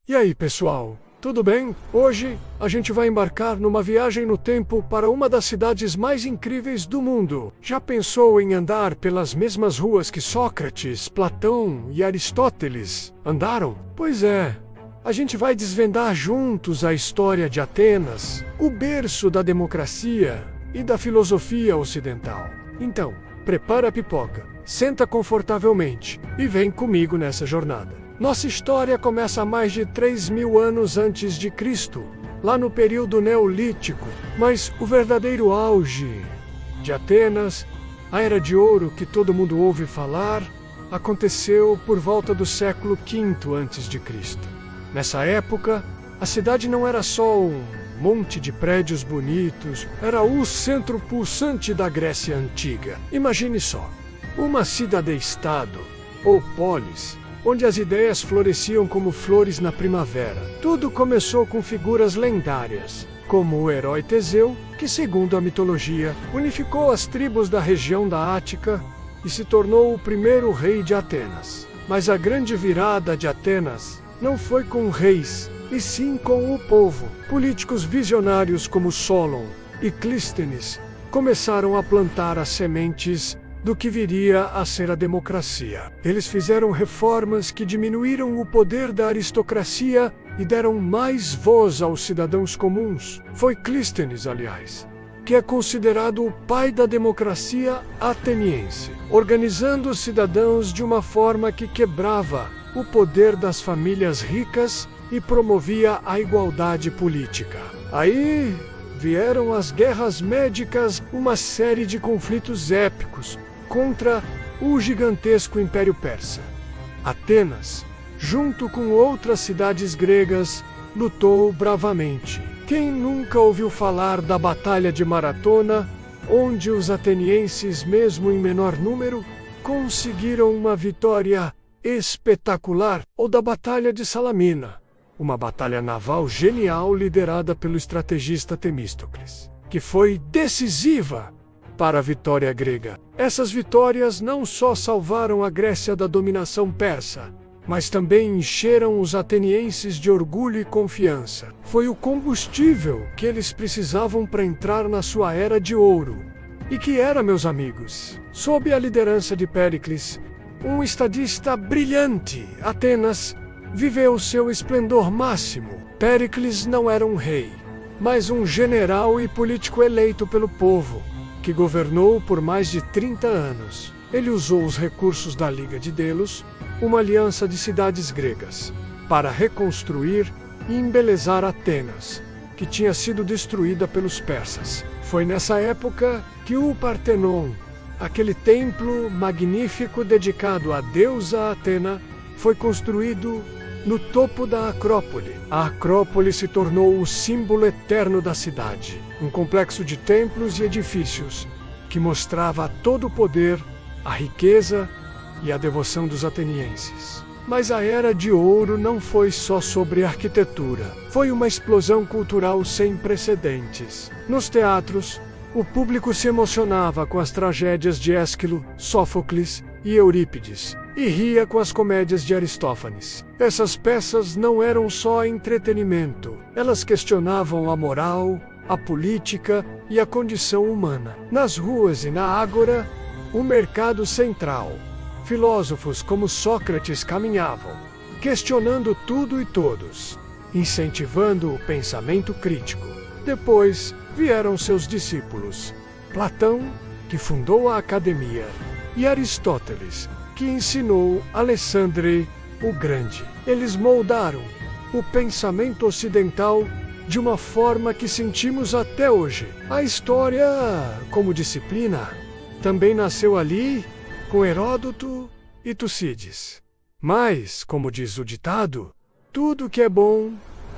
E aí, pessoal? Tudo bem? Hoje, a gente vai embarcar numa viagem no tempo para uma das cidades mais incríveis do mundo. Já pensou em andar pelas mesmas ruas que Sócrates, Platão e Aristóteles andaram? Pois é. A gente vai desvendar juntos a história de Atenas, o berço da democracia e da filosofia ocidental. Então, prepara a pipoca, senta confortavelmente e vem comigo nessa jornada. Nossa história começa há mais de 3.000 anos antes de Cristo, lá no período neolítico. Mas o verdadeiro auge de Atenas, a Era de Ouro que todo mundo ouve falar, aconteceu por volta do século V a.C. Nessa época, a cidade não era só um monte de prédios bonitos, era o centro pulsante da Grécia Antiga. Imagine só, uma cidade-estado, ou polis, onde as ideias floresciam como flores na primavera. Tudo começou com figuras lendárias, como o herói Teseu, que, segundo a mitologia, unificou as tribos da região da Ática e se tornou o primeiro rei de Atenas. Mas a grande virada de Atenas não foi com reis, e sim com o povo. Políticos visionários como Solon e Clístenes começaram a plantar as sementes do que viria a ser a democracia. Eles fizeram reformas que diminuíram o poder da aristocracia e deram mais voz aos cidadãos comuns. Foi Clístenes, aliás, que é considerado o pai da democracia ateniense, organizando os cidadãos de uma forma que quebrava o poder das famílias ricas e promovia a igualdade política. Aí vieram as guerras médicas, uma série de conflitos épicos contra o gigantesco Império Persa. Atenas, junto com outras cidades gregas, lutou bravamente. Quem nunca ouviu falar da Batalha de Maratona, onde os atenienses, mesmo em menor número, conseguiram uma vitória espetacular, ou da Batalha de Salamina, uma batalha naval genial liderada pelo estrategista Temístocles, que foi decisiva para a vitória grega. Essas vitórias não só salvaram a Grécia da dominação persa, mas também encheram os atenienses de orgulho e confiança. Foi o combustível que eles precisavam para entrar na sua Era de Ouro. E que era, meus amigos? Sob a liderança de Péricles, um estadista brilhante, Atenas viveu seu esplendor máximo. Péricles não era um rei, mas um general e político eleito pelo povo, que governou por mais de 30 anos. Ele usou os recursos da Liga de Delos, uma aliança de cidades gregas, para reconstruir e embelezar Atenas, que tinha sido destruída pelos persas. Foi nessa época que o Partenon, aquele templo magnífico dedicado à deusa Atena, foi construído no topo da Acrópole. A Acrópole se tornou o símbolo eterno da cidade, um complexo de templos e edifícios que mostrava todo o poder, a riqueza e a devoção dos atenienses. Mas a Era de Ouro não foi só sobre arquitetura. Foi uma explosão cultural sem precedentes. Nos teatros, o público se emocionava com as tragédias de Ésquilo, Sófocles e Eurípides, e ria com as comédias de Aristófanes. Essas peças não eram só entretenimento. Elas questionavam a moral, a política e a condição humana. Nas ruas e na ágora, o mercado central, filósofos como Sócrates caminhavam, questionando tudo e todos, incentivando o pensamento crítico. Depois vieram seus discípulos, Platão, que fundou a academia, e Aristóteles, que ensinou Alexandre o Grande. Eles moldaram o pensamento ocidental de uma forma que sentimos até hoje. A história, como disciplina, também nasceu ali com Heródoto e Tucídides. Mas, como diz o ditado, tudo que é bom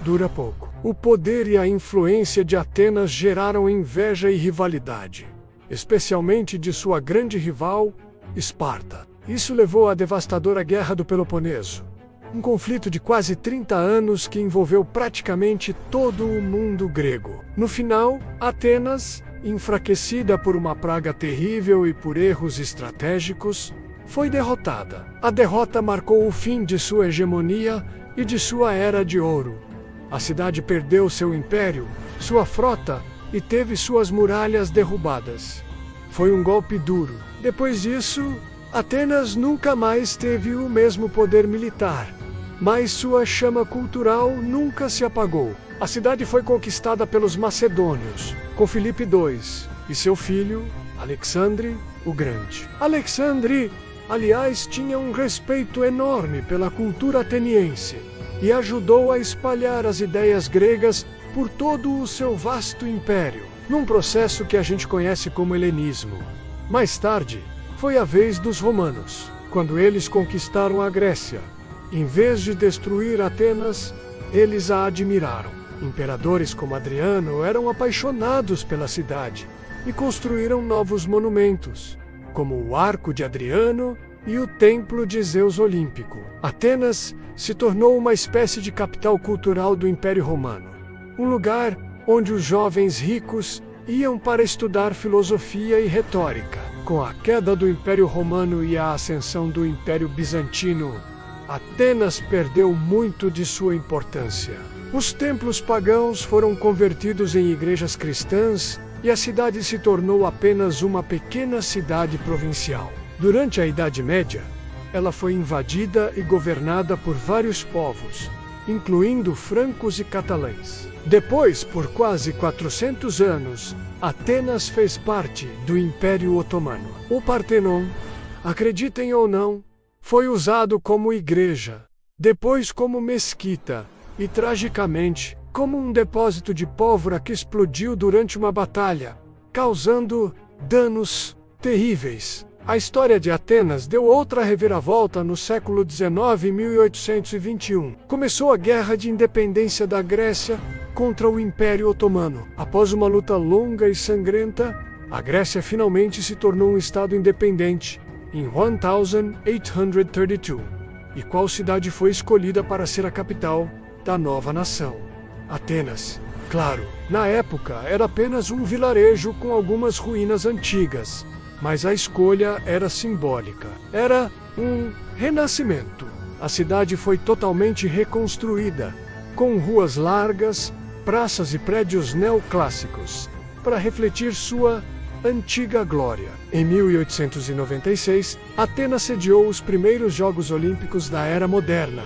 dura pouco. O poder e a influência de Atenas geraram inveja e rivalidade, especialmente de sua grande rival, Esparta. Isso levou à devastadora Guerra do Peloponeso, um conflito de quase 30 anos que envolveu praticamente todo o mundo grego. No final, Atenas, enfraquecida por uma praga terrível e por erros estratégicos, foi derrotada. A derrota marcou o fim de sua hegemonia e de sua era de ouro. A cidade perdeu seu império, sua frota e teve suas muralhas derrubadas. Foi um golpe duro. Depois disso, Atenas nunca mais teve o mesmo poder militar, mas sua chama cultural nunca se apagou. A cidade foi conquistada pelos macedônios, com Filipe II e seu filho, Alexandre o Grande. Alexandre, aliás, tinha um respeito enorme pela cultura ateniense e ajudou a espalhar as ideias gregas por todo o seu vasto império, num processo que a gente conhece como helenismo. Mais tarde, foi a vez dos romanos, quando eles conquistaram a Grécia. Em vez de destruir Atenas, eles a admiraram. Imperadores como Adriano eram apaixonados pela cidade e construíram novos monumentos, como o Arco de Adriano e o Templo de Zeus Olímpico. Atenas se tornou uma espécie de capital cultural do Império Romano, um lugar onde os jovens ricos iam para estudar filosofia e retórica. Com a queda do Império Romano e a ascensão do Império Bizantino, Atenas perdeu muito de sua importância. Os templos pagãos foram convertidos em igrejas cristãs e a cidade se tornou apenas uma pequena cidade provincial. Durante a Idade Média, ela foi invadida e governada por vários povos, incluindo francos e catalães. Depois, por quase 400 anos, Atenas fez parte do Império Otomano. O Partenon, acreditem ou não, foi usado como igreja, depois como mesquita e, tragicamente, como um depósito de pólvora que explodiu durante uma batalha, causando danos terríveis. A história de Atenas deu outra reviravolta no século XIX, em 1821. Começou a Guerra de Independência da Grécia contra o Império Otomano. Após uma luta longa e sangrenta, a Grécia finalmente se tornou um estado independente em 1832. E qual cidade foi escolhida para ser a capital da nova nação? Atenas. Claro, na época era apenas um vilarejo com algumas ruínas antigas, mas a escolha era simbólica. Era um renascimento. A cidade foi totalmente reconstruída, com ruas largas, praças e prédios neoclássicos, para refletir sua antiga glória. Em 1896, Atenas sediou os primeiros Jogos Olímpicos da Era Moderna,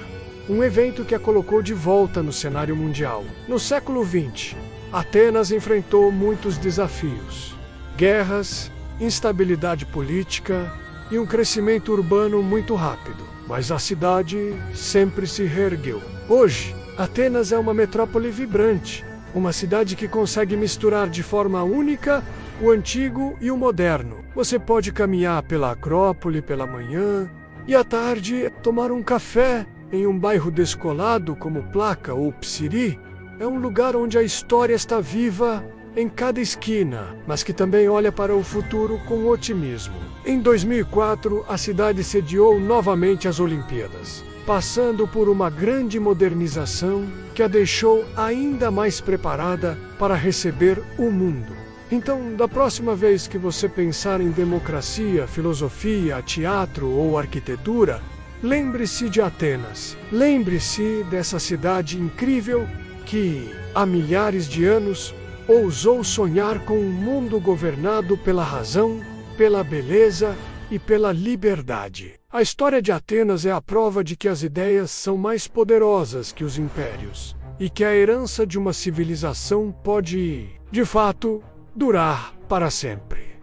um evento que a colocou de volta no cenário mundial. No século XX, Atenas enfrentou muitos desafios: guerras, instabilidade política e um crescimento urbano muito rápido. Mas a cidade sempre se reergueu. Hoje, Atenas é uma metrópole vibrante, uma cidade que consegue misturar de forma única o antigo e o moderno. Você pode caminhar pela Acrópole pela manhã e à tarde tomar um café em um bairro descolado como Plaka ou Psiri. É um lugar onde a história está viva em cada esquina, mas que também olha para o futuro com otimismo. Em 2004, a cidade sediou novamente as Olimpíadas, passando por uma grande modernização que a deixou ainda mais preparada para receber o mundo. Então, da próxima vez que você pensar em democracia, filosofia, teatro ou arquitetura, lembre-se de Atenas. Lembre-se dessa cidade incrível que, há milhares de anos, ousou sonhar com um mundo governado pela razão, pela beleza e pela liberdade. A história de Atenas é a prova de que as ideias são mais poderosas que os impérios e que a herança de uma civilização pode, de fato, durar para sempre.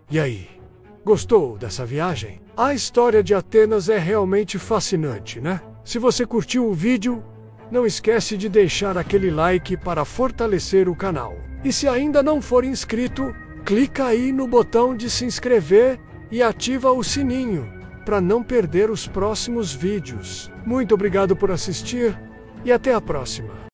E aí, gostou dessa viagem? A história de Atenas é realmente fascinante, né? Se você curtiu o vídeo, não esquece de deixar aquele like para fortalecer o canal. E se ainda não for inscrito, clica aí no botão de se inscrever e ativa o sininho para não perder os próximos vídeos. Muito obrigado por assistir e até a próxima.